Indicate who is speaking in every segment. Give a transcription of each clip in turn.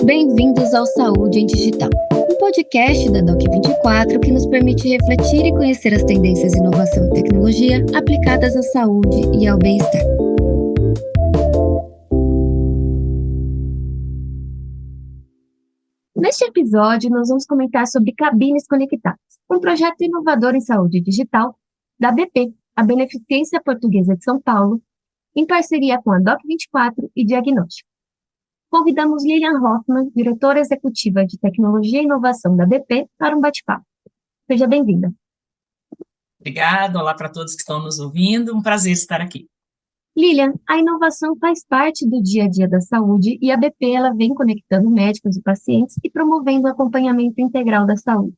Speaker 1: Bem-vindos ao Saúde em Digital, um podcast da Doc24 que nos permite refletir e conhecer as tendências de inovação e tecnologia aplicadas à saúde e ao bem-estar. Neste episódio, nós vamos comentar sobre cabines conectadas, um projeto inovador em saúde digital da BP, a Beneficência Portuguesa de São Paulo, em parceria com a Doc24 e Diagnóstico. Convidamos Lilian Hoffman, diretora executiva de Tecnologia e Inovação da BP, para um bate-papo. Seja bem-vinda.
Speaker 2: Obrigada, olá para todos que estão nos ouvindo, um prazer estar aqui.
Speaker 1: Lilian, a inovação faz parte do dia a dia da saúde e a BP ela vem conectando médicos e pacientes e promovendo o acompanhamento integral da saúde.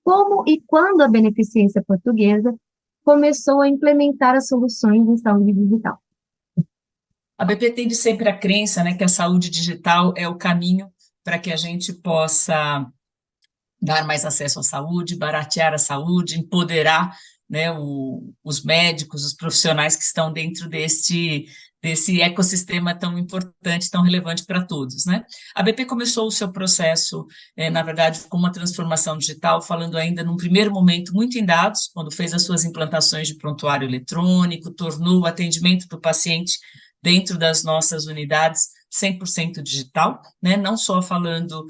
Speaker 1: Como e quando a Beneficência Portuguesa começou a implementar as soluções em saúde digital?
Speaker 2: A BP teve sempre a crença, né, que a saúde digital é o caminho para que a gente possa dar mais acesso à saúde, baratear a saúde, empoderar, né, os médicos, os profissionais que estão dentro desse ecossistema tão importante, tão relevante para todos, né? A BP começou o seu processo, na verdade, com uma transformação digital, falando ainda num primeiro momento muito em dados, quando fez as suas implantações de prontuário eletrônico, tornou o atendimento do paciente dentro das nossas unidades 100% digital, né? Não só falando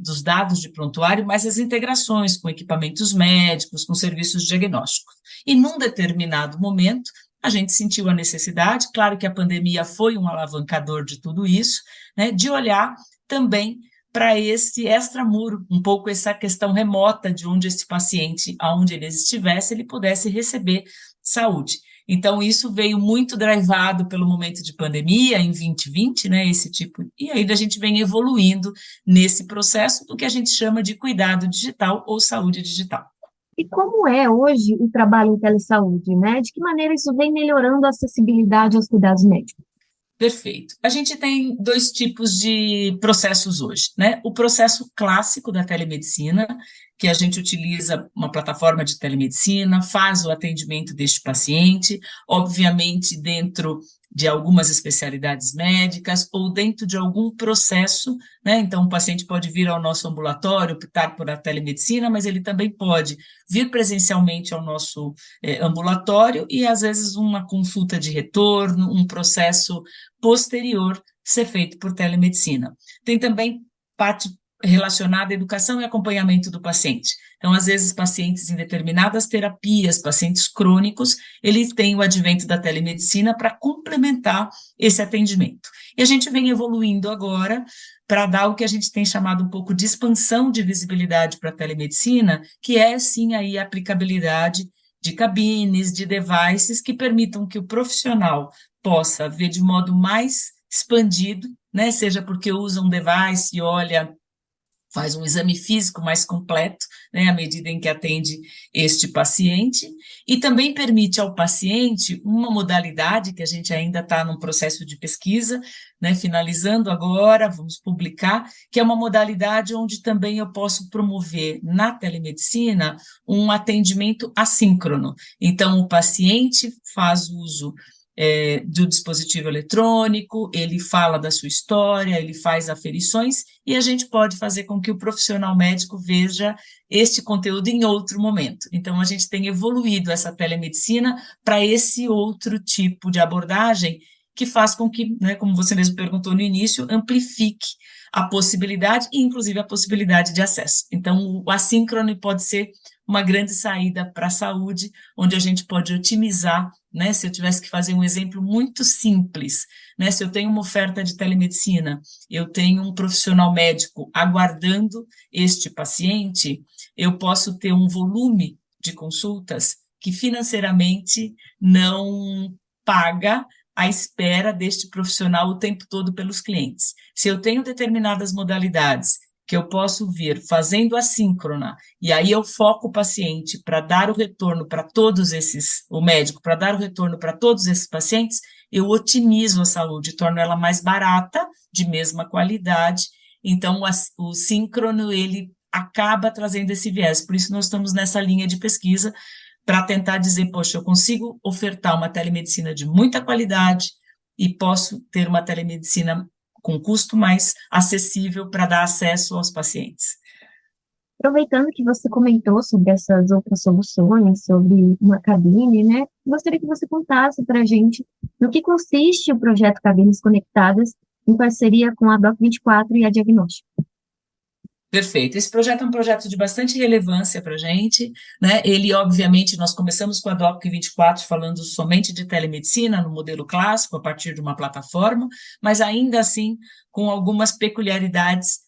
Speaker 2: dos dados de prontuário, mas as integrações com equipamentos médicos, com serviços diagnósticos. E num determinado momento, a gente sentiu a necessidade, claro que a pandemia foi um alavancador de tudo isso, né? De olhar também para esse extramuro, um pouco essa questão remota de onde esse paciente, aonde ele estivesse, ele pudesse receber saúde. Então, isso veio muito drivado pelo momento de pandemia, em 2020, né, esse tipo, e aí a gente vem evoluindo nesse processo do que a gente chama de cuidado digital ou saúde digital.
Speaker 1: E como é hoje o trabalho em telesaúde, né? De que maneira isso vem melhorando a acessibilidade aos cuidados médicos?
Speaker 2: Perfeito. A gente tem dois tipos de processos hoje, né? O processo clássico da telemedicina, que a gente utiliza uma plataforma de telemedicina, faz o atendimento deste paciente, obviamente dentro de algumas especialidades médicas ou dentro de algum processo, né? Então, o paciente pode vir ao nosso ambulatório, optar por a telemedicina, mas ele também pode vir presencialmente ao nosso ambulatório e, às vezes, uma consulta de retorno, um processo posterior ser feito por telemedicina. Tem também parte relacionada à educação e acompanhamento do paciente. Então, às vezes, pacientes em determinadas terapias, pacientes crônicos, eles têm o advento da telemedicina para complementar esse atendimento. E a gente vem evoluindo agora para dar o que a gente tem chamado um pouco de expansão de visibilidade para a telemedicina, que é, sim, aí a aplicabilidade de cabines, de devices que permitam que o profissional possa ver de modo mais expandido, né, seja porque usa um device e olha, faz um exame físico mais completo, né, à medida em que atende este paciente, e também permite ao paciente uma modalidade que a gente ainda está num processo de pesquisa, né, finalizando agora, vamos publicar, que é uma modalidade onde também eu posso promover na telemedicina um atendimento assíncrono. Então, o paciente faz uso do dispositivo eletrônico, ele fala da sua história, ele faz aferições e a gente pode fazer com que o profissional médico veja este conteúdo em outro momento. Então, a gente tem evoluído essa telemedicina para esse outro tipo de abordagem que faz com que, né, como você mesmo perguntou no início, amplifique a possibilidade e, inclusive, a possibilidade de acesso. Então, o assíncrono pode ser uma grande saída para a saúde, onde a gente pode otimizar, né, se eu tivesse que fazer um exemplo muito simples, né, se eu tenho uma oferta de telemedicina, eu tenho um profissional médico aguardando este paciente, eu posso ter um volume de consultas que financeiramente não paga a espera deste profissional o tempo todo pelos clientes. Se eu tenho determinadas modalidades que eu posso vir fazendo assíncrona, e aí eu foco o paciente para dar o retorno para todos esses, o médico, para dar o retorno para todos esses pacientes, eu otimizo a saúde, torno ela mais barata, de mesma qualidade, então o síncrono, ele acaba trazendo esse viés, por isso nós estamos nessa linha de pesquisa, para tentar dizer, poxa, eu consigo ofertar uma telemedicina de muita qualidade e posso ter uma telemedicina com custo mais acessível para dar acesso aos pacientes.
Speaker 1: Aproveitando que você comentou sobre essas outras soluções, sobre uma cabine, né? Gostaria que você contasse para a gente no que consiste o projeto Cabines Conectadas, em parceria com a Doc24 e a Diagnóstico.
Speaker 2: Perfeito. Esse projeto é um projeto de bastante relevância para a gente, né? Ele, obviamente, nós começamos com a Doc24 falando somente de telemedicina no modelo clássico, a partir de uma plataforma, mas ainda assim com algumas peculiaridades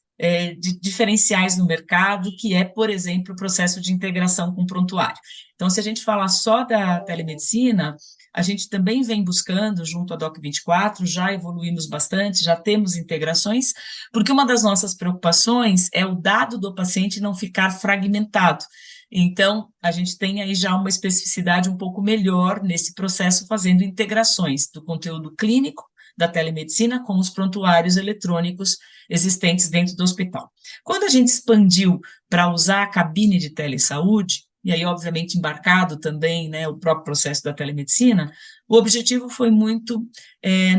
Speaker 2: diferenciais no mercado, que é, por exemplo, o processo de integração com o prontuário. Então, se a gente falar só da telemedicina, a gente também vem buscando, junto à Doc24, já evoluímos bastante, já temos integrações, porque uma das nossas preocupações é o dado do paciente não ficar fragmentado. Então, a gente tem aí já uma especificidade um pouco melhor nesse processo, fazendo integrações do conteúdo clínico da telemedicina com os prontuários eletrônicos existentes dentro do hospital. Quando a gente expandiu para usar a cabine de telesaúde, e aí, obviamente, embarcado também, né, o próprio processo da telemedicina, o objetivo foi muito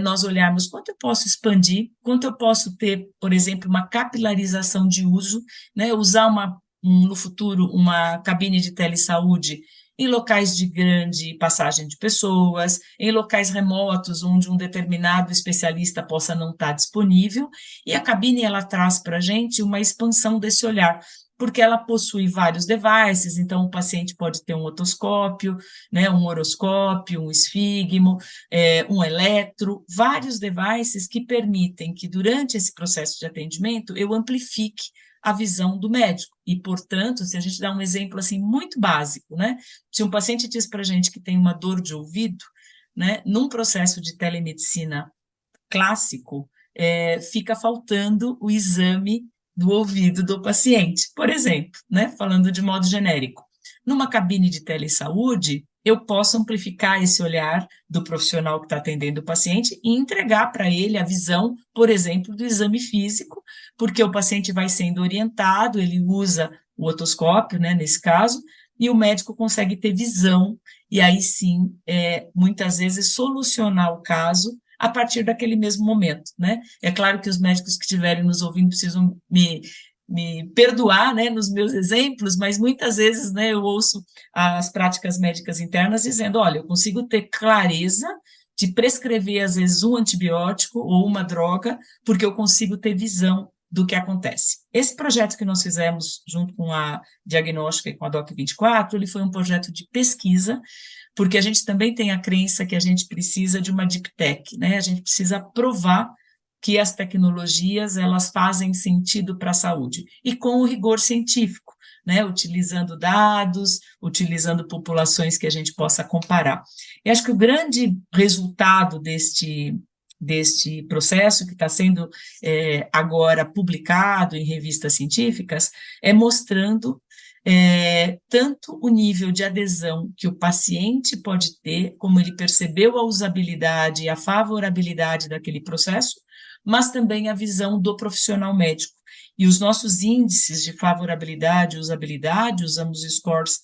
Speaker 2: nós olharmos quanto eu posso expandir, quanto eu posso ter, por exemplo, uma capilarização de uso, né, usar no futuro uma cabine de telesaúde em locais de grande passagem de pessoas, em locais remotos onde um determinado especialista possa não estar disponível, e a cabine ela traz para a gente uma expansão desse olhar, porque ela possui vários devices, então o paciente pode ter um otoscópio, né, um horoscópio, um esfígmo, um eletro, vários devices que permitem que durante esse processo de atendimento eu amplifique a visão do médico. E, portanto, se a gente dá um exemplo assim muito básico, né, se um paciente diz para a gente que tem uma dor de ouvido, né, num processo de telemedicina clássico, fica faltando o exame do ouvido do paciente, por exemplo, né, falando de modo genérico. Numa cabine de telesaúde, eu posso amplificar esse olhar do profissional que está atendendo o paciente e entregar para ele a visão, por exemplo, do exame físico, porque o paciente vai sendo orientado, ele usa o otoscópio, né, nesse caso, e o médico consegue ter visão, e aí sim, muitas vezes, solucionar o caso a partir daquele mesmo momento, né? É claro que os médicos que estiverem nos ouvindo precisam me perdoar, né, nos meus exemplos, mas muitas vezes, né, eu ouço as práticas médicas internas dizendo, olha, eu consigo ter clareza de prescrever, às vezes, um antibiótico ou uma droga, porque eu consigo ter visão do que acontece. Esse projeto que nós fizemos junto com a Diagnóstica e com a Doc24, ele foi um projeto de pesquisa, porque a gente também tem a crença que a gente precisa de uma deep tech, né? A gente precisa provar que as tecnologias, elas fazem sentido para a saúde, e com o rigor científico, né? Utilizando dados, utilizando populações que a gente possa comparar. E acho que o grande resultado deste processo, que está sendo agora publicado em revistas científicas, é mostrando tanto o nível de adesão que o paciente pode ter, como ele percebeu a usabilidade e a favorabilidade daquele processo, mas também a visão do profissional médico. E os nossos índices de favorabilidade e usabilidade, usamos scores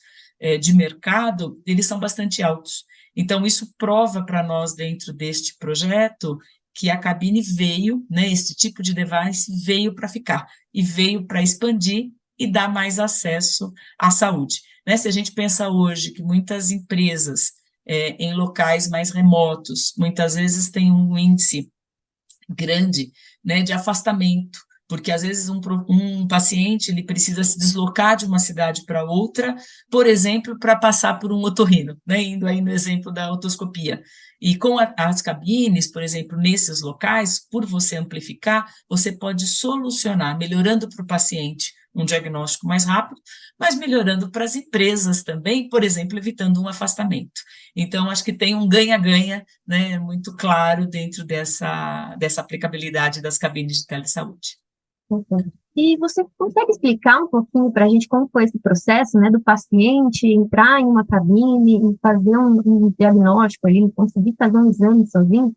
Speaker 2: de mercado, eles são bastante altos. Então, isso prova para nós, dentro deste projeto, que a cabine veio, né, esse tipo de device veio para ficar, e veio para expandir e dar mais acesso à saúde. Né? Se a gente pensa hoje que muitas empresas em locais mais remotos, muitas vezes têm um índice grande, né, de afastamento, porque às vezes um paciente ele precisa se deslocar de uma cidade para outra, por exemplo, para passar por um otorrino, né, indo aí no exemplo da otoscopia. E com as cabines, por exemplo, nesses locais, por você amplificar, você pode solucionar, melhorando para o paciente um diagnóstico mais rápido, mas melhorando para as empresas também, por exemplo, evitando um afastamento. Então, acho que tem um ganha-ganha, né, muito claro dentro dessa aplicabilidade das cabines de telesaúde.
Speaker 1: Uhum. E você consegue explicar um pouquinho para a gente como foi esse processo, né, do paciente entrar em uma cabine e fazer um diagnóstico ali, conseguir fazer um exame sozinho?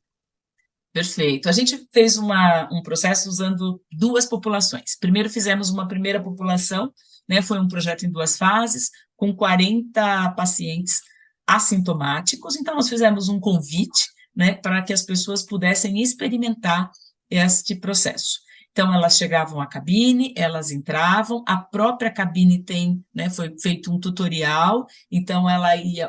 Speaker 2: Perfeito. A gente fez um processo usando duas populações. Primeiro fizemos uma primeira população, né, foi um projeto em 2 fases, com 40 pacientes assintomáticos. Então, nós fizemos um convite, né, para que as pessoas pudessem experimentar este processo. Então, elas chegavam à cabine, elas entravam, a própria cabine tem, né, foi feito um tutorial, então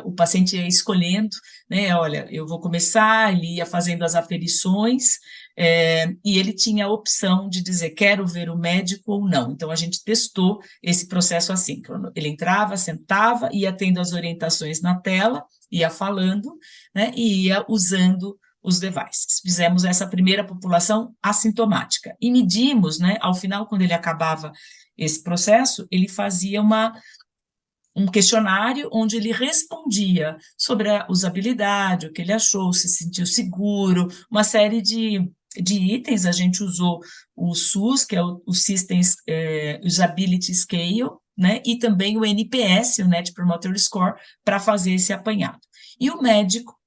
Speaker 2: o paciente ia escolhendo, né, olha, eu vou começar, ele ia fazendo as aferições, e ele tinha a opção de dizer, quero ver o médico ou não. Então, a gente testou esse processo assíncrono. Ele entrava, sentava, ia tendo as orientações na tela, ia falando, né, e ia usando os devices. Fizemos essa primeira população assintomática e medimos, né, ao final, quando ele acabava esse processo, ele fazia um questionário onde ele respondia sobre a usabilidade, o que ele achou, se sentiu seguro, uma série de itens. A gente usou o SUS, que é o Systems Usability Scale, né, e também o NPS, o Net Promoter Score, para fazer esse apanhado. E o médico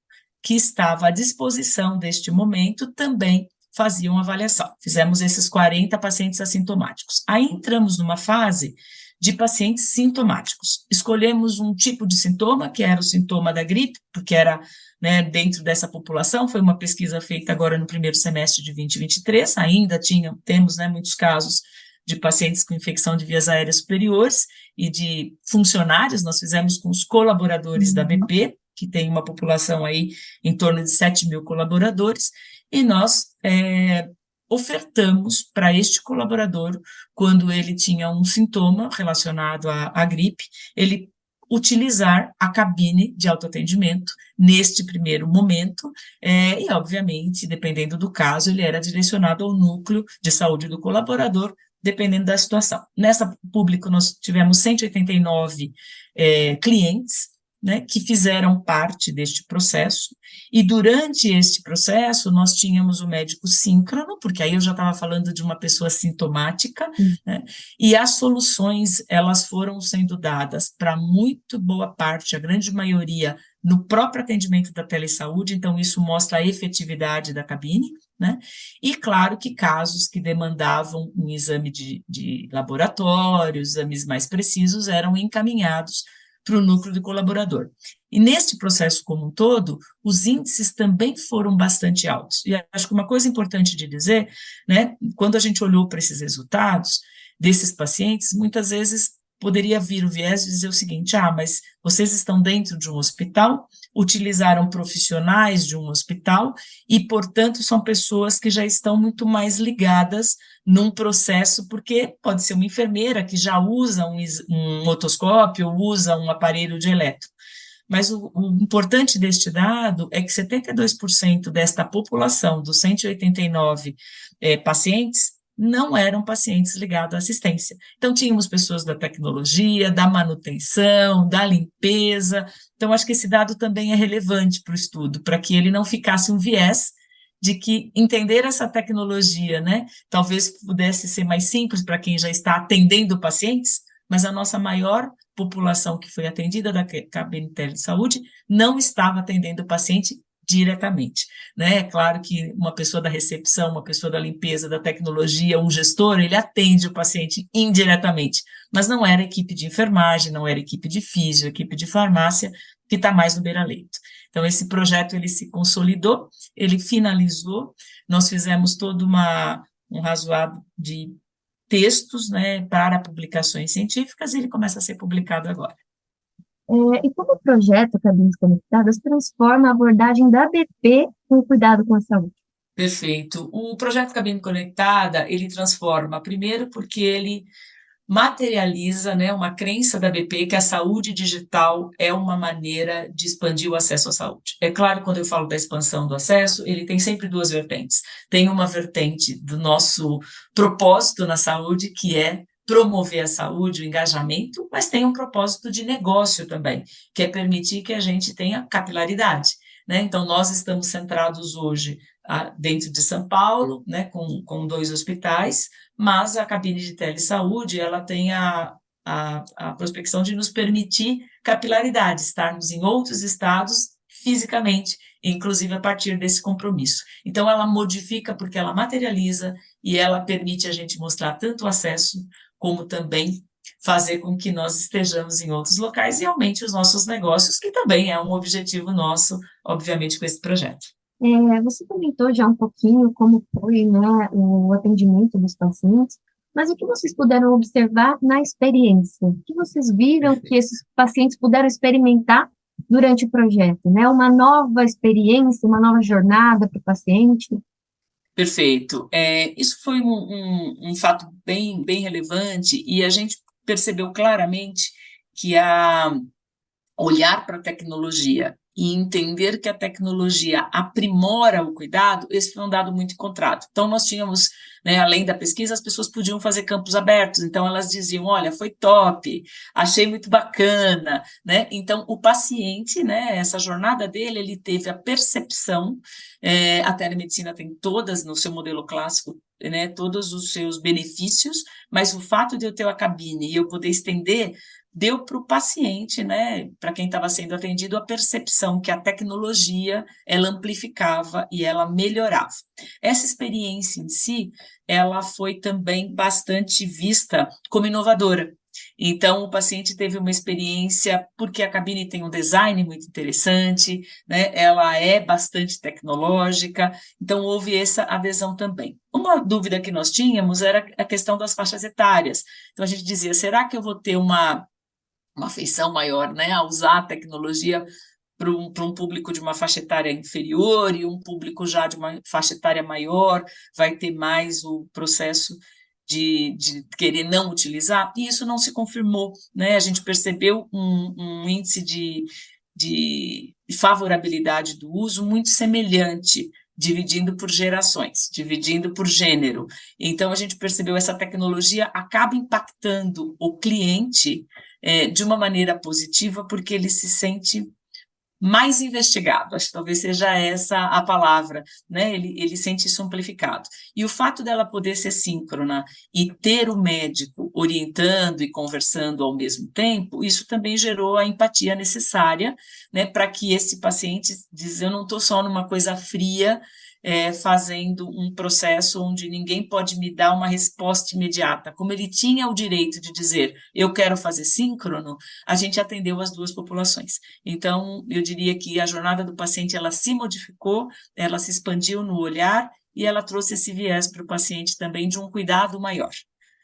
Speaker 2: que estava à disposição deste momento também fazia uma avaliação. Fizemos esses 40 pacientes assintomáticos. Aí entramos numa fase de pacientes sintomáticos. Escolhemos um tipo de sintoma, que era o sintoma da gripe, porque era, né, dentro dessa população. Foi uma pesquisa feita agora no primeiro semestre de 2023, ainda temos, né, muitos casos de pacientes com infecção de vias aéreas superiores e de funcionários. Nós fizemos com os colaboradores da BP, que tem uma população aí em torno de 7 mil colaboradores, e nós ofertamos para este colaborador, quando ele tinha um sintoma relacionado à gripe, ele utilizar a cabine de autoatendimento neste primeiro momento, e, obviamente, dependendo do caso, ele era direcionado ao núcleo de saúde do colaborador, dependendo da situação. Nessa público, nós tivemos 189 clientes, né, que fizeram parte deste processo, e durante este processo nós tínhamos o médico síncrono, porque aí eu já estava falando de uma pessoa sintomática, né, e as soluções, elas foram sendo dadas para muito boa parte, a grande maioria, no próprio atendimento da telesaúde, então isso mostra a efetividade da cabine, né, e claro que casos que demandavam um exame de laboratório, exames mais precisos, eram encaminhados para o núcleo do colaborador. E neste processo como um todo, os índices também foram bastante altos. E acho que uma coisa importante de dizer, né, quando a gente olhou para esses resultados desses pacientes, muitas vezes poderia vir o viés de dizer o seguinte, mas vocês estão dentro de um hospital, utilizaram profissionais de um hospital e, portanto, são pessoas que já estão muito mais ligadas num processo, porque pode ser uma enfermeira que já usa um otoscópio, usa um aparelho de eletro. Mas o importante deste dado é que 72% desta população, dos 189 pacientes, não eram pacientes ligados à assistência. Então, tínhamos pessoas da tecnologia, da manutenção, da limpeza. Então, acho que esse dado também é relevante para o estudo, para que ele não ficasse um viés de que entender essa tecnologia, né, talvez pudesse ser mais simples para quem já está atendendo pacientes, mas a nossa maior população que foi atendida da cabine de telesaúde não estava atendendo o paciente diretamente, né? É claro que uma pessoa da recepção, uma pessoa da limpeza, da tecnologia, um gestor, ele atende o paciente indiretamente, mas não era equipe de enfermagem, não era equipe de físio, equipe de farmácia, que está mais no beira-leito. Então, esse projeto, ele se consolidou, ele finalizou, nós fizemos todo um razoado de textos, né, para publicações científicas, e ele começa a ser publicado agora.
Speaker 1: E como o projeto Cabines Conectadas transforma a abordagem da BP com o cuidado com a saúde?
Speaker 2: Perfeito. O projeto Cabine Conectada, ele transforma, primeiro porque ele materializa, né, uma crença da BP que a saúde digital é uma maneira de expandir o acesso à saúde. É claro, quando eu falo da expansão do acesso, ele tem sempre duas vertentes. Tem uma vertente do nosso propósito na saúde, que é promover a saúde, o engajamento, mas tem um propósito de negócio também, que é permitir que a gente tenha capilaridade, né? Então, nós estamos centrados hoje dentro de São Paulo, né, com 2 hospitais, mas a cabine de telesaúde, ela tem a prospecção de nos permitir capilaridade, estarmos em outros estados fisicamente, inclusive a partir desse compromisso. Então, ela modifica porque ela materializa e ela permite a gente mostrar tanto o acesso, como também fazer com que nós estejamos em outros locais e aumente os nossos negócios, que também é um objetivo nosso, obviamente, com esse projeto.
Speaker 1: Você comentou já um pouquinho como foi, né, o atendimento dos pacientes, mas o que vocês puderam observar na experiência? O que vocês viram que
Speaker 2: Perfeito.
Speaker 1: esses pacientes puderam experimentar durante o projeto, né? Uma nova experiência, uma nova jornada para o paciente?
Speaker 2: Perfeito. Isso foi um fato bem relevante e a gente percebeu claramente que olhar para a tecnologia e entender que a tecnologia aprimora o cuidado, esse foi um dado muito encontrado. Então, nós tínhamos, né, além da pesquisa, as pessoas podiam fazer campos abertos, então elas diziam, olha, foi top, achei muito bacana, né? Então, o paciente, né, essa jornada dele, ele teve a percepção, a telemedicina tem todas no seu modelo clássico, né, todos os seus benefícios, mas o fato de eu ter a cabine e eu poder estender deu para o paciente, né, para quem estava sendo atendido, a percepção que a tecnologia, ela amplificava e ela melhorava. Essa experiência em si, ela foi também bastante vista como inovadora. Então, o paciente teve uma experiência, porque a cabine tem um design muito interessante, né, ela é bastante tecnológica, então houve essa adesão também. Uma dúvida que nós tínhamos era a questão das faixas etárias. Então, a gente dizia, será que eu vou ter uma afeição maior, né, a usar a tecnologia para um público de uma faixa etária inferior e um público já de uma faixa etária maior vai ter mais o processo de querer não utilizar, e isso não se confirmou, né? A gente percebeu um índice de favorabilidade do uso muito semelhante, dividindo por gerações, dividindo por gênero. Então, a gente percebeu essa tecnologia acaba impactando o cliente de uma maneira positiva, porque ele se sente mais investigado, acho que talvez seja essa a palavra, né? Ele sente isso amplificado. E o fato dela poder ser síncrona e ter o médico orientando e conversando ao mesmo tempo, isso também gerou a empatia necessária, né, para que esse paciente diz, eu não estou só numa coisa fria, fazendo um processo onde ninguém pode me dar uma resposta imediata. Como ele tinha o direito de dizer, eu quero fazer síncrono, a gente atendeu as duas populações. Então, eu diria que a jornada do paciente, ela se modificou, ela se expandiu no olhar e ela trouxe esse viés para o paciente também de um cuidado maior.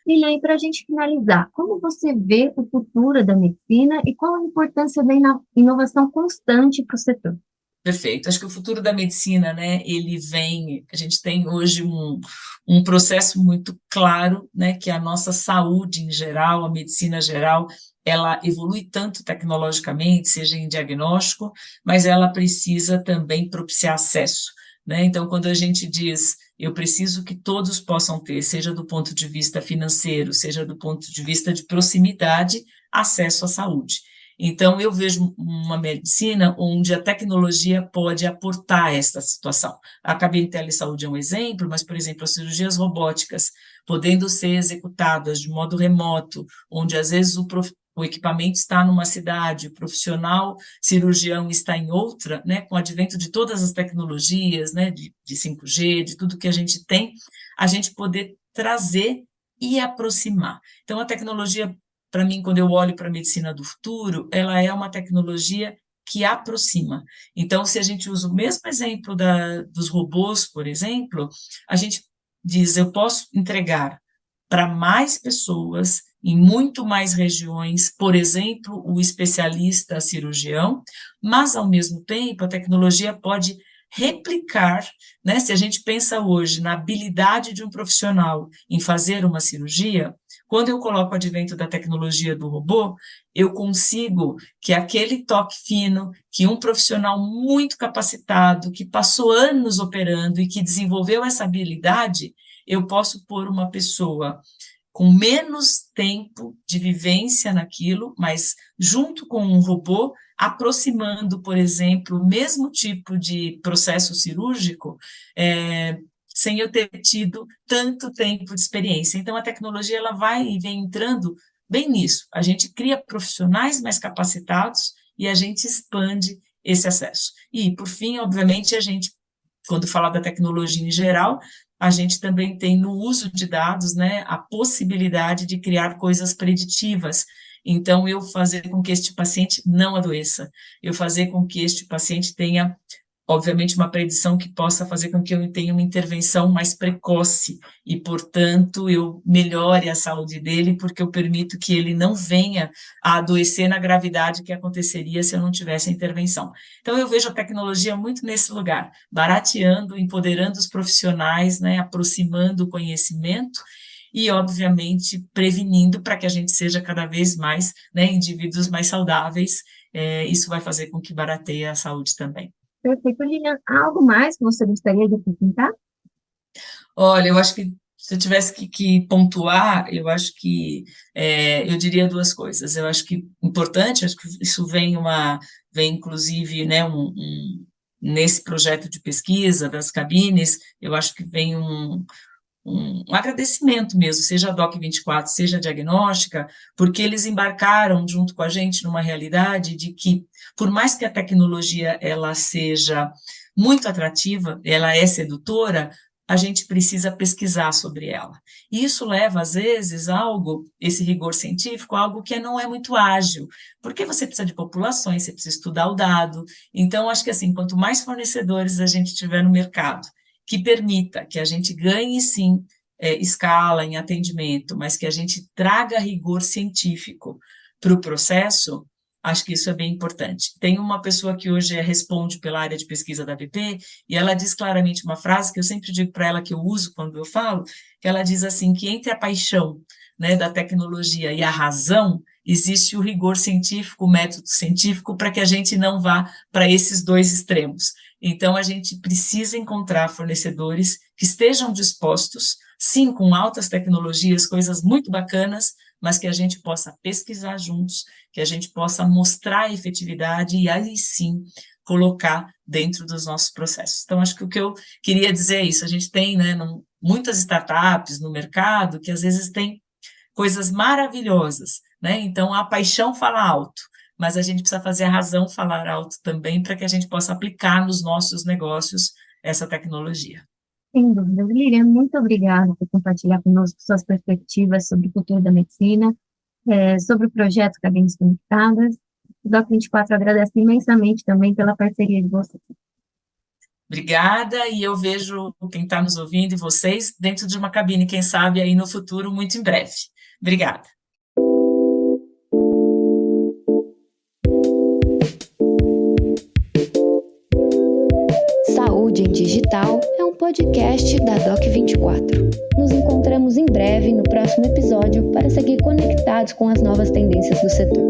Speaker 1: E aí, para a gente finalizar, como você vê o futuro da medicina e qual a importância da inovação constante para o setor?
Speaker 2: Perfeito. Acho que o futuro da medicina, né, ele vem, a gente tem hoje um processo muito claro, né, que a nossa saúde em geral, a medicina geral, ela evolui tanto tecnologicamente, seja em diagnóstico, mas ela precisa também propiciar acesso, né? Então, quando a gente diz, eu preciso que todos possam ter, seja do ponto de vista financeiro, seja do ponto de vista de proximidade, acesso à saúde. Então, eu vejo uma medicina onde a tecnologia pode aportar essa situação. A cabine de telesaúde é um exemplo, mas, por exemplo, as cirurgias robóticas podendo ser executadas de modo remoto, onde às vezes o equipamento está numa cidade, o profissional cirurgião está em outra, né, com o advento de todas as tecnologias, né, de 5G, de tudo que a gente tem, a gente poder trazer e aproximar. Então, a tecnologia, para mim, quando eu olho para a medicina do futuro, ela é uma tecnologia que aproxima. Então, se a gente usa o mesmo exemplo dos robôs, por exemplo, a gente diz, eu posso entregar para mais pessoas, em muito mais regiões, por exemplo, o especialista cirurgião, mas, ao mesmo tempo, a tecnologia pode replicar, né? Se a gente pensa hoje na habilidade de um profissional em fazer uma cirurgia, quando eu coloco o advento da tecnologia do robô, eu consigo que aquele toque fino, que um profissional muito capacitado, que passou anos operando e que desenvolveu essa habilidade, eu posso pôr uma pessoa com menos tempo de vivência naquilo, mas junto com um robô, aproximando, por exemplo, o mesmo tipo de processo cirúrgico, sem eu ter tido tanto tempo de experiência. Então, a tecnologia ela vai e vem entrando bem nisso. A gente cria profissionais mais capacitados e a gente expande esse acesso. E, por fim, obviamente, a gente, quando fala da tecnologia em geral, a gente também tem no uso de dados, né, a possibilidade de criar coisas preditivas. Então, eu fazer com que este paciente não adoeça, eu fazer com que este paciente tenha obviamente, uma predição que possa fazer com que eu tenha uma intervenção mais precoce e, portanto, eu melhore a saúde dele, porque eu permito que ele não venha a adoecer na gravidade que aconteceria se eu não tivesse a intervenção. Então, eu vejo a tecnologia muito nesse lugar, barateando, empoderando os profissionais, né, aproximando o conhecimento e, obviamente, prevenindo para que a gente seja cada vez mais, né, indivíduos mais saudáveis. Isso vai fazer com que barateie a saúde também.
Speaker 1: Perfeito, Lilian. Há algo mais que você gostaria de acrescentar?
Speaker 2: Olha, eu acho que se eu tivesse que pontuar, eu acho que eu diria duas coisas. Eu acho que importante, acho que isso vem inclusive, né, nesse projeto de pesquisa das cabines, eu acho que vem um agradecimento mesmo, seja a Doc24, seja a Diagnóstica, porque eles embarcaram junto com a gente numa realidade de que, por mais que a tecnologia ela seja muito atrativa, ela é sedutora, a gente precisa pesquisar sobre ela. E isso leva, às vezes, esse rigor científico, algo que não é muito ágil, porque você precisa de populações, você precisa estudar o dado. Então, acho que assim, quanto mais fornecedores a gente tiver no mercado, que permita que a gente ganhe, sim, escala em atendimento, mas que a gente traga rigor científico para o processo, acho que isso é bem importante. Tem uma pessoa que hoje responde pela área de pesquisa da BP, e ela diz claramente uma frase que eu sempre digo para ela, que eu uso quando eu falo, que ela diz assim, que entre a paixão, né, da tecnologia e a razão, existe o rigor científico, o método científico, para que a gente não vá para esses dois extremos. Então, a gente precisa encontrar fornecedores que estejam dispostos, sim, com altas tecnologias, coisas muito bacanas, mas que a gente possa pesquisar juntos, que a gente possa mostrar a efetividade e aí sim colocar dentro dos nossos processos. Então, acho que o que eu queria dizer é isso, a gente tem, né, muitas startups no mercado que às vezes têm coisas maravilhosas, né, então a paixão fala alto, mas a gente precisa fazer a razão falar alto também para que a gente possa aplicar nos nossos negócios essa tecnologia.
Speaker 1: Sem dúvida. Lilian, muito obrigada por compartilhar conosco suas perspectivas sobre o futuro da medicina, sobre o projeto Cabines Conectadas. O Doc24 agradece imensamente também pela parceria de vocês.
Speaker 2: Obrigada, e eu vejo quem está nos ouvindo e vocês dentro de uma cabine, quem sabe aí no futuro, muito em breve. Obrigada.
Speaker 3: Saúde em Digital é um podcast da Doc24. Nos encontramos em breve no próximo episódio para seguir conectados com as novas tendências do setor.